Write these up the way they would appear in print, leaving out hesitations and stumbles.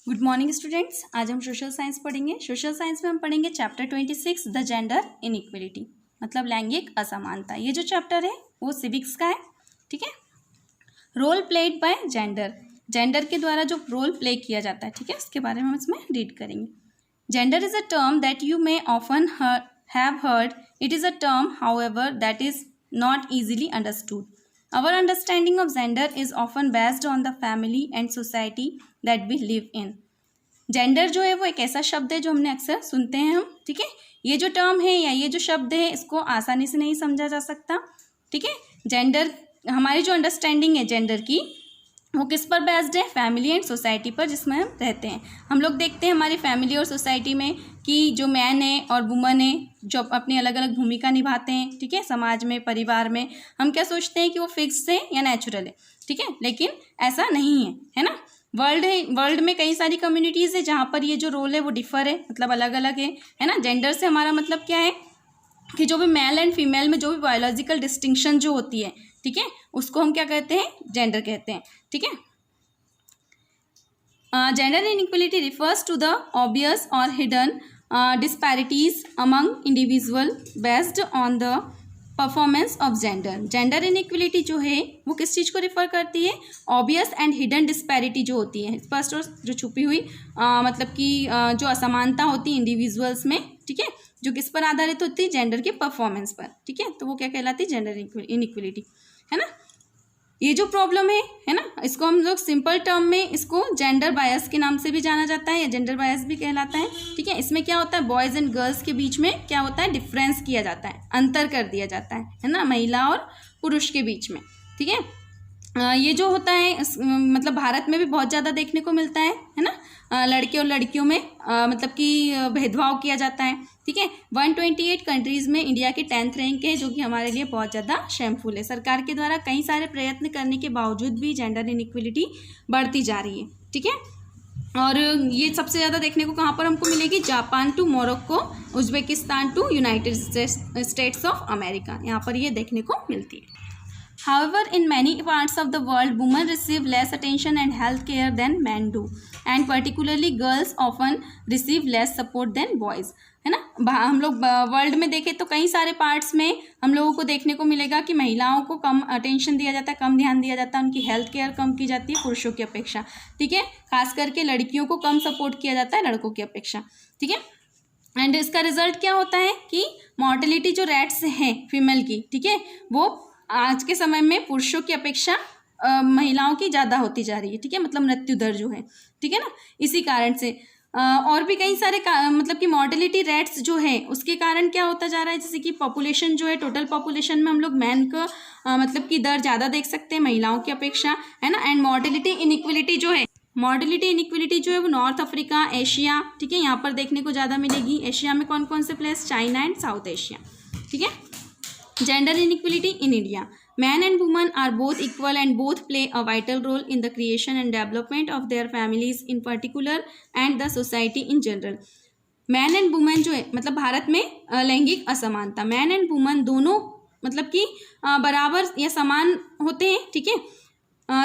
Good morning students. आज हम social science पढ़ेंगे। सोशल साइंस में हम पढ़ेंगे चैप्टर 26 द जेंडर इनइक्वलिटी, मतलब लैंगिक असमानता। ये जो चैप्टर है वो सिविक्स का है, ठीक है। Role played by gender, gender के द्वारा जो रोल प्ले किया जाता है, ठीक है, उसके बारे में हम इसमें रीड करेंगे। Gender is a term that you may often have heard. It is a term however that is not easily understood. Our understanding of gender is often based on the family and society that we live in. Gender जो है वो एक ऐसा शब्द है जो हमने अक्सर सुनते हैं हम, ठीक है। ये जो टर्म है या ये जो शब्द है इसको आसानी से नहीं समझा जा सकता, ठीक है। जेंडर, हमारी जो अंडरस्टैंडिंग है जेंडर की वो किस पर बेस्ड है? फैमिली एंड सोसाइटी पर जिसमें हम रहते हैं। हम लोग देखते हैं हमारी फैमिली और सोसाइटी में कि जो मैन है और वुमन है जो अपनी अलग अलग भूमिका निभाते हैं, ठीक है, समाज में, परिवार में। हम क्या सोचते हैं कि वो फिक्स है या नेचुरल है, ठीक है, लेकिन ऐसा नहीं है ना। वर्ल्ड में कई सारी कम्युनिटीज़ है जहाँ पर ये जो रोल है वो डिफर है, मतलब अलग अलग है ना। जेंडर से हमारा मतलब क्या है कि जो भी मेल एंड फीमेल में जो भी बायोलॉजिकल डिस्टिंक्शन जो होती है, ठीक है, उसको हम क्या कहते हैं? जेंडर कहते हैं, ठीक है। Gender inequality refers to the obvious or hidden disparities among individual based on the performance of gender. Gender inequality जो है वो किस चीज़ को रिफर करती है? ऑब्वियस एंड हिडन डिस्पैरिटी जो होती है, स्पष्ट और जो छुपी हुई मतलब कि जो असमानता होती है इंडिविजुअल्स में, ठीक है, जो किस पर आधारित होती है? जेंडर के परफॉर्मेंस पर, ठीक है। तो वो क्या कहलाती है? जेंडर इनइक्वलिटी, है ना। ये जो प्रॉब्लम है ना, इसको हम लोग सिंपल टर्म में इसको जेंडर बायस के नाम से भी जाना जाता है या जेंडर बायस भी कहलाता है, ठीक है। इसमें क्या होता है? बॉयज़ एंड गर्ल्स के बीच में क्या होता है? डिफरेंस किया जाता है, अंतर कर दिया जाता है ना, महिला और पुरुष के बीच में, ठीक है। ये जो होता है मतलब भारत में भी बहुत ज़्यादा देखने को मिलता है ना। लड़के और लड़कियों में मतलब कि भेदभाव किया जाता है, ठीक है। 128 कंट्रीज़ में इंडिया की 10th रैंक है, जो कि हमारे लिए बहुत ज़्यादा शेमफुल है। सरकार के द्वारा कई सारे प्रयत्न करने के बावजूद भी जेंडर इनइक्वलिटी बढ़ती जा रही है, ठीक है। और ये सबसे ज़्यादा देखने को कहाँ पर हमको मिलेगी? Japan to Morocco, Uzbekistan to United States of America, यहाँ पर ये देखने को मिलती है। However, in many parts of the world, women receive less attention and health care than men do, and particularly girls often receive less support than boys, है ना। हम लोग वर्ल्ड में देखें तो कई सारे पार्ट्स में हम लोगों को देखने को मिलेगा कि महिलाओं को कम अटेंशन दिया जाता है, कम ध्यान दिया जाता है, उनकी हेल्थ केयर कम की जाती है पुरुषों की अपेक्षा, ठीक है। खास करके लड़कियों को कम सपोर्ट किया जाता है लड़कों की अपेक्षा, ठीक है। एंड इसका रिजल्ट क्या होता है कि मॉर्टेलिटी जो रेट्स हैं फीमेल की, ठीक है, वो आज के समय में पुरुषों की अपेक्षा महिलाओं की ज़्यादा होती जा रही है, ठीक है, मतलब मृत्यु दर जो है, ठीक है ना। इसी कारण से और भी कई सारे मतलब कि मॉर्टेलिटी रेट्स जो है उसके कारण क्या होता जा रहा है, जैसे कि पॉपुलेशन जो है, टोटल पॉपुलेशन में हम लोग मैन का मतलब कि दर ज़्यादा देख सकते हैं महिलाओं की अपेक्षा, है ना। एंड मॉर्टेलिटी इनइक्वलिटी जो है वो नॉर्थ अफ्रीका, एशिया, ठीक है, यहाँ पर देखने को ज़्यादा मिलेगी। एशिया में कौन कौन से place? China and south Asia, ठीक है। Gender inequality in India. Men and women are both equal and both play a vital role in the creation and development of their families in particular and the society in general. Man and women जो है मतलब भारत में लैंगिक असमानता, man and women दोनों मतलब कि बराबर या समान होते हैं, ठीक है,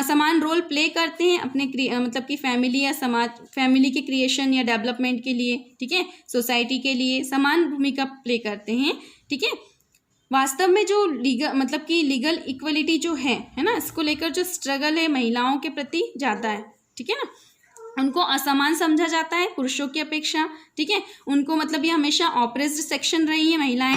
समान रोल प्ले करते हैं अपने मतलब कि फैमिली या समाज, फैमिली के क्रिएशन या डेवलपमेंट के लिए, ठीक है, सोसाइटी के लिए समान भूमिका प्ले करते हैं, ठीक है। वास्तव में जो लीगल इक्वलिटी जो है ना, इसको लेकर जो स्ट्रगल है महिलाओं के प्रति ज़्यादा है, ठीक है ना। उनको असमान समझा जाता है पुरुषों की अपेक्षा, ठीक है। उनको मतलब ये हमेशा ऑप्रेस्ड सेक्शन रही है महिलाएं,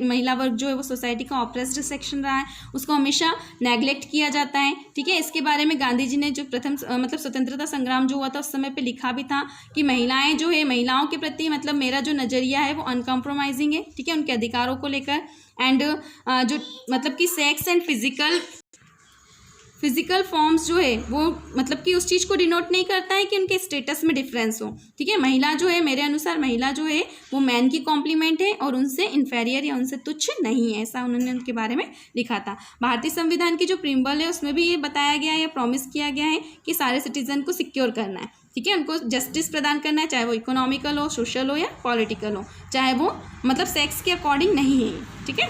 महिला वर्ग जो है वो सोसाइटी का ऑप्रेस्ड सेक्शन रहा है, उसको हमेशा नेग्लेक्ट किया जाता है, ठीक है। इसके बारे में गांधी जी ने जो प्रथम मतलब स्वतंत्रता संग्राम जो हुआ था उस समय पे लिखा भी था कि महिलाएं जो है, महिलाओं के प्रति मतलब मेरा जो नज़रिया है वो अनकम्प्रोमाइजिंग है, ठीक है, उनके अधिकारों को लेकर। एंड जो मतलब कि सेक्स एंड फिजिकल फॉर्म्स जो है वो मतलब कि उस चीज़ को डिनोट नहीं करता है कि उनके स्टेटस में डिफरेंस हो, ठीक है। महिला जो है, मेरे अनुसार महिला जो है वो मैन की कॉम्प्लीमेंट है और उनसे इन्फेरियर या उनसे तुच्छ नहीं है, ऐसा उन्होंने उनके बारे में लिखा था। भारतीय संविधान की जो प्रीम्बल है उसमें भी ये बताया गया है या प्रॉमिस किया गया है कि सारे सिटीजन को सिक्योर करना है, ठीक है, उनको जस्टिस प्रदान करना है, चाहे वो इकोनॉमिकल हो, सोशल हो या पॉलिटिकल हो, चाहे वो मतलब सेक्स के अकॉर्डिंग नहीं है, ठीक है।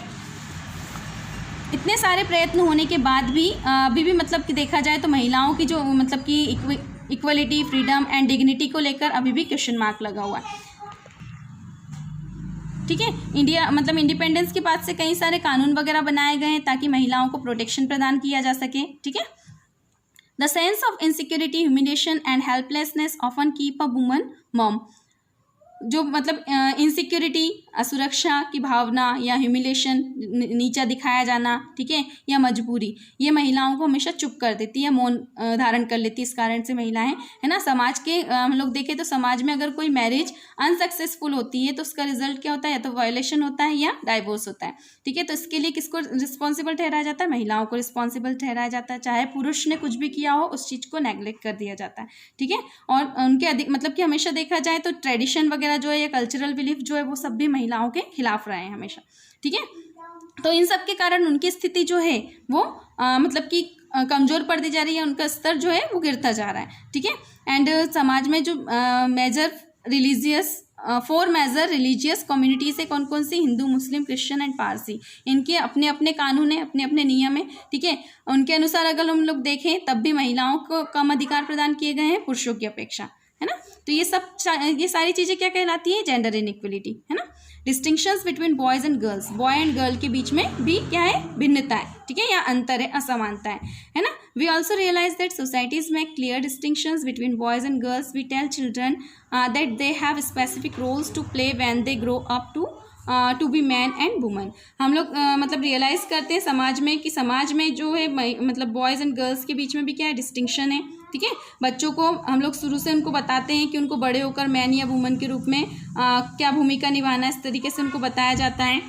इतने सारे प्रयत्न होने के बाद भी अभी भी मतलब कि देखा जाए तो महिलाओं की जो मतलब कि इक्वलिटी, फ्रीडम एंड डिग्निटी को लेकर अभी भी क्वेश्चन मार्क लगा हुआ है। ठीक है, इंडिया मतलब इंडिपेंडेंस के बाद से कई सारे कानून वगैरह बनाए गए हैं ताकि महिलाओं को प्रोटेक्शन प्रदान किया जा सके। ठीक है, the sense of insecurity, humiliation and helplessness often keep a woman mom. जो मतलब इनसिक्योरिटी, असुरक्षा की भावना या ह्यूमिलेशन, नीचा दिखाया जाना, ठीक है, या मजबूरी, ये महिलाओं को हमेशा चुप कर देती है, मौन धारण कर लेती है। इस कारण से महिलाएं, है ना, समाज के हम लोग देखें तो समाज में अगर कोई मैरिज अनसक्सेसफुल होती है तो उसका रिजल्ट क्या होता है, या तो वायलेशन होता है या डाइवोर्स होता है। ठीक है, तो इसके लिए किसको रिस्पॉन्सिबल ठहराया जाता है, महिलाओं को रिस्पॉन्सिबल ठहराया जाता है। चाहे पुरुष ने कुछ भी किया हो, उस चीज़ को नेग्लेक्ट कर दिया जाता है। ठीक है, और उनके मतलब कि हमेशा देखा जाए तो ट्रेडिशन वगैरह जो है, या कल्चरल बिलीफ जो है, वो सब भी महिलाओं के खिलाफ रहे हैं हमेशा। ठीक है, तो इन सब के कारण उनकी स्थिति जो है वो मतलब कि कमजोर पड़ती जा रही है, उनका स्तर जो है वो गिरता जा रहा है। ठीक है, एंड समाज में जो major religious 4 major religious communities है, कौन कौन सी, Hindu, Muslim, Christian and Parsi. इनके अपने अपने कानून हैं, अपने अपने नियम हैं। ठीक है, उनके अनुसार अगर हम लोग देखें तब भी महिलाओं को कम अधिकार प्रदान किए गए हैं पुरुषों की अपेक्षा, है ना। तो ये सारी चीज़ें क्या कहलाती है, जेंडर इनइक्वलिटी, है ना। Distinctions between boys and girls, boy and girl के बीच में भी क्या है, भिन्नता है। ठीक है, या अंतर है, असमानता है ना। We also realise that societies make clear distinctions between boys and girls. We tell children that they have specific roles to play when they grow up to be man and woman. हम लोग मतलब realise करते हैं समाज में कि समाज में जो है मतलब बॉयज़ एंड गर्ल्स के बीच में भी क्या है, डिस्टिंक्शन है। ठीक है, बच्चों को हम लोग शुरू से उनको बताते हैं कि उनको बड़े होकर मैन या वुमन के रूप में क्या भूमिका निभाना है, इस तरीके से उनको बताया जाता है।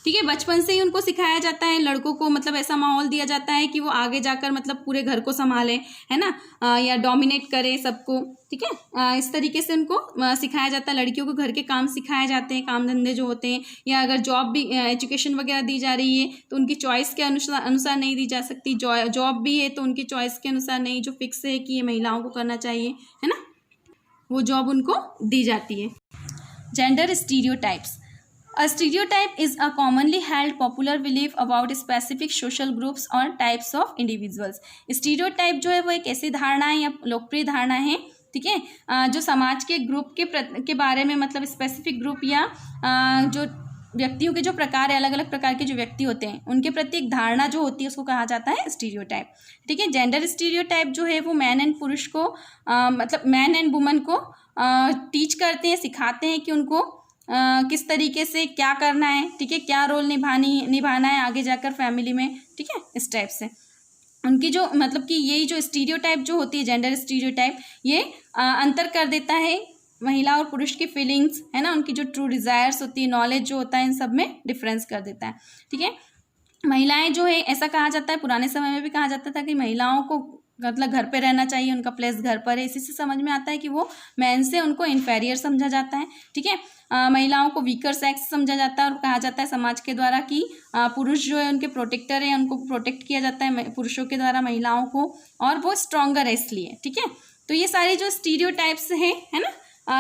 ठीक है, बचपन से ही उनको सिखाया जाता है, लड़कों को मतलब ऐसा माहौल दिया जाता है कि वो आगे जाकर मतलब पूरे घर को संभालें, है ना, या डोमिनेट करें सबको। ठीक है, इस तरीके से उनको सिखाया जाता है। लड़कियों को घर के काम सिखाए जाते हैं, काम धंधे जो होते हैं, या अगर जॉब भी एजुकेशन वगैरह दी जा रही है तो उनकी चॉइस के अनुसार नहीं दी जा सकती। जॉब भी है तो उनकी चॉइस के अनुसार नहीं, जो फिक्स है कि ये महिलाओं को करना चाहिए, है ना, वो जॉब उनको दी जाती है। Gender stereotypes. A stereotype is a commonly held popular belief about specific social groups or types of individuals. Stereotype जो है वो एक ऐसी धारणा है या लोकप्रिय धारणा है, ठीक है, जो समाज के ग्रुप के बारे में, मतलब स्पेसिफिक ग्रुप या जो व्यक्तियों के जो प्रकार है, अलग अलग प्रकार के जो व्यक्ति होते हैं उनके प्रति एक धारणा जो होती है उसको कहा जाता है स्टीरियोटाइप। ठीक है, जेंडर स्टीरियोटाइप जो है वो मैन एंड पुरुष को मतलब मैन एंड वुमन को टीच करते हैं, सिखाते हैं कि उनको किस तरीके से क्या करना है। ठीक है, क्या रोल निभाना है आगे जाकर फैमिली में। ठीक है, इस टाइप से उनकी जो मतलब कि यही जो स्टीरियोटाइप जो होती है, जेंडर स्टीरियोटाइप, ये अंतर कर देता है महिला और पुरुष की फीलिंग्स, है ना, उनकी जो ट्रू डिज़ायर्स होती है, नॉलेज जो होता है, इन सब में डिफरेंस कर देता है। ठीक है, महिलाएं जो है, ऐसा कहा जाता है, पुराने समय में भी कहा जाता था कि महिलाओं को मतलब घर पे रहना चाहिए, उनका प्लेस घर पर है। इसी से समझ में आता है कि वो मैन से उनको इन्फेरियर समझा जाता है। ठीक है, महिलाओं को वीकर सेक्स समझा जाता है और कहा जाता है समाज के द्वारा कि पुरुष जो है उनके प्रोटेक्टर है, उनको प्रोटेक्ट किया जाता है पुरुषों के द्वारा महिलाओं को, और वो स्ट्रॉन्गर है इसलिए। ठीक है, तो ये सारी जो स्टीरियोटाइप्स हैं, है ना,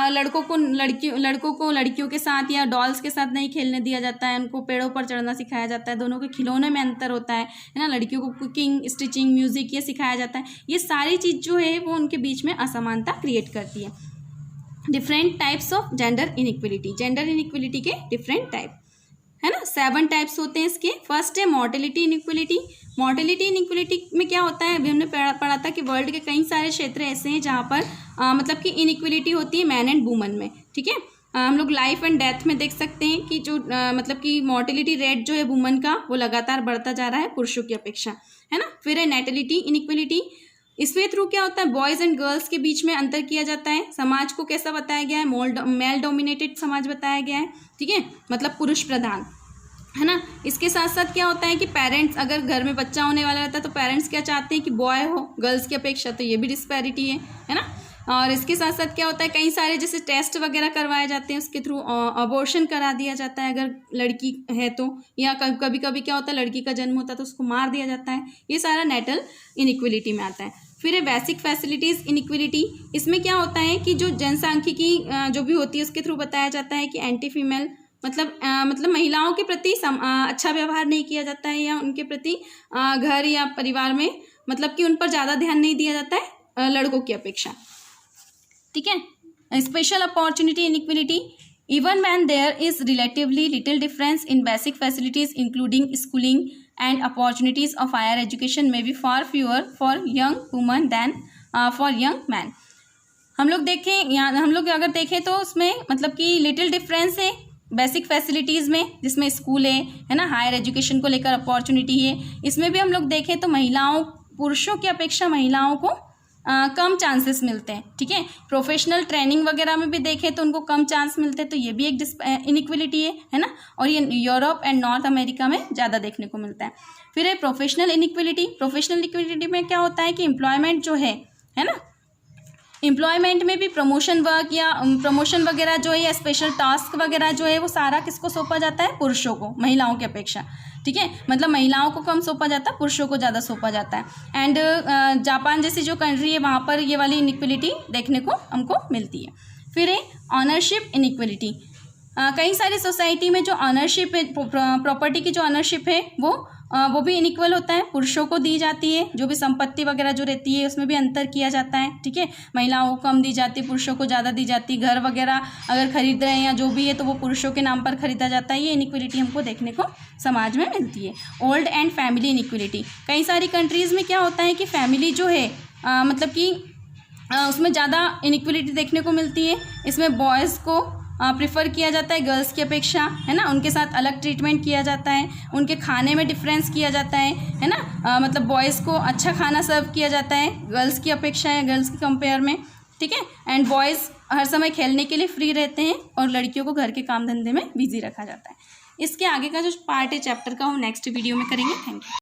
लड़कों को लड़कियों के साथ या डॉल्स के साथ नहीं खेलने दिया जाता है, उनको पेड़ों पर चढ़ना सिखाया जाता है, दोनों के खिलौने में अंतर होता है ना, लड़कियों को कुकिंग, स्टिचिंग, म्यूजिक ये सिखाया जाता है। ये सारी चीज़ जो है वो उनके बीच में असमानता क्रिएट करती है। Different types of gender inequality, gender inequality के डिफरेंट टाइप, है ना, 7 टाइप्स होते हैं इसके। फर्स्ट है मॉर्टेलिटी इनइक्वलिटी। मॉर्टेलिटी इनइक्वलिटी में क्या होता है, अभी हमने पढ़ा था कि वर्ल्ड के कई सारे क्षेत्र ऐसे हैं जहाँ पर मतलब कि इनइक्वलिटी होती है मैन एंड वुमन में। ठीक है, हम लोग लाइफ एंड डेथ में देख सकते हैं कि जो मतलब कि मॉर्टेलिटी रेट जो है वुमन का वो लगातार बढ़ता जा रहा है पुरुषों की अपेक्षा, है ना। फिर है नेटलिटी इनइक्वलिटी। इसके थ्रू क्या होता है, बॉयज़ एंड गर्ल्स के बीच में अंतर किया जाता है। समाज को कैसा बताया गया है, मेल डोमिनेटेड समाज बताया गया है। ठीक है, मतलब पुरुष प्रधान, है ना। इसके साथ साथ क्या होता है कि पेरेंट्स, अगर घर में बच्चा होने वाला रहता है तो पेरेंट्स क्या चाहते हैं कि बॉय हो गर्ल्स की अपेक्षा, तो ये भी डिस्पैरिटी है ना। और इसके साथ साथ क्या होता है, कई सारे जैसे टेस्ट वगैरह करवाए जाते हैं, उसके थ्रू अबॉर्शन करा दिया जाता है अगर लड़की है तो, या कभी कभी क्या होता है लड़की का जन्म होता है तो उसको मार दिया जाता है। ये सारा नेटल इनइक्वलिटी में आता है। फिर है बेसिक फैसिलिटीज़ इनइक्वलिटी। इसमें क्या होता है कि जो जनसांख्यिकी जो भी होती है उसके थ्रू बताया जाता है कि एंटी फीमेल मतलब महिलाओं के प्रति अच्छा व्यवहार नहीं किया जाता है, या उनके प्रति घर या परिवार में मतलब कि उन पर ज़्यादा ध्यान नहीं दिया जाता है, लड़कों की अपेक्षा, ठीक है। Special opportunity inequality, even when there is relatively little difference in basic facilities including schooling and opportunities of higher education may be far fewer for young women than for young men। हम लोग देखें यहाँ, हम लोग अगर देखें तो उसमें मतलब कि लिटिल डिफरेंस है बेसिक फैसिलिटीज़ में, जिसमें स्कूल है ना, हायर एजुकेशन को लेकर अपॉर्चुनिटी है। इसमें भी हम लोग देखें तो महिलाओं, पुरुषों की अपेक्षा महिलाओं को कम चांसेस मिलते हैं, ठीक है। प्रोफेशनल ट्रेनिंग वगैरह में भी देखें तो उनको कम चांस मिलते हैं, तो ये भी एक इनइक्वलिटी है ना। और ये यूरोप एंड नॉर्थ अमेरिका में ज़्यादा देखने को मिलता है। फिर है प्रोफेशनल इनइक्वलिटी। प्रोफेशनल इनइक्वलिटी में क्या होता है कि एम्प्लॉयमेंट जो है ना, एम्प्लॉयमेंट में भी प्रमोशन वर्क या प्रमोशन वगैरह जो है या स्पेशल टास्क वगैरह जो है वो सारा किसको सौंपा जाता है, पुरुषों को, महिलाओं की अपेक्षा, ठीक है। मतलब महिलाओं को कम सौंपा जाता है, पुरुषों को ज़्यादा सौंपा जाता है। एंड जापान जैसी जो कंट्री है वहाँ पर ये वाली इनइक्वलिटी देखने को हमको मिलती है। फिर है ऑनरशिप इनइक्वलिटी। कई सारी सोसाइटी में जो ऑनरशिप है, प्रॉपर्टी की जो ऑनरशिप है वो भी इनइक्वल होता है, पुरुषों को दी जाती है। जो भी संपत्ति वगैरह जो रहती है उसमें भी अंतर किया जाता है, ठीक है। महिलाओं को कम दी जाती है, पुरुषों को ज़्यादा दी जाती है। घर वगैरह अगर खरीद रहे हैं या जो भी है तो वो पुरुषों के नाम पर खरीदा जाता है। ये इनइक्वलिटी हमको देखने को समाज में मिलती है। Old and family inequality. कई सारी कंट्रीज़ में क्या होता है कि फैमिली जो है मतलब कि उसमें ज़्यादा इनइक्वलिटी देखने को मिलती है। इसमें बॉयज़ को प्रिफर किया जाता है गर्ल्स की अपेक्षा, है ना। उनके साथ अलग ट्रीटमेंट किया जाता है, उनके खाने में डिफरेंस किया जाता है ना। मतलब बॉयज़ को अच्छा खाना सर्व किया जाता है गर्ल्स की अपेक्षा या गर्ल्स के कंपेयर में, ठीक है। एंड बॉयज़ हर समय खेलने के लिए फ्री रहते हैं और लड़कियों को घर के काम धंधे में बिजी रखा जाता है। इसके आगे का जो पार्ट है चैप्टर का वो नेक्स्ट वीडियो में करेंगे। Thank you.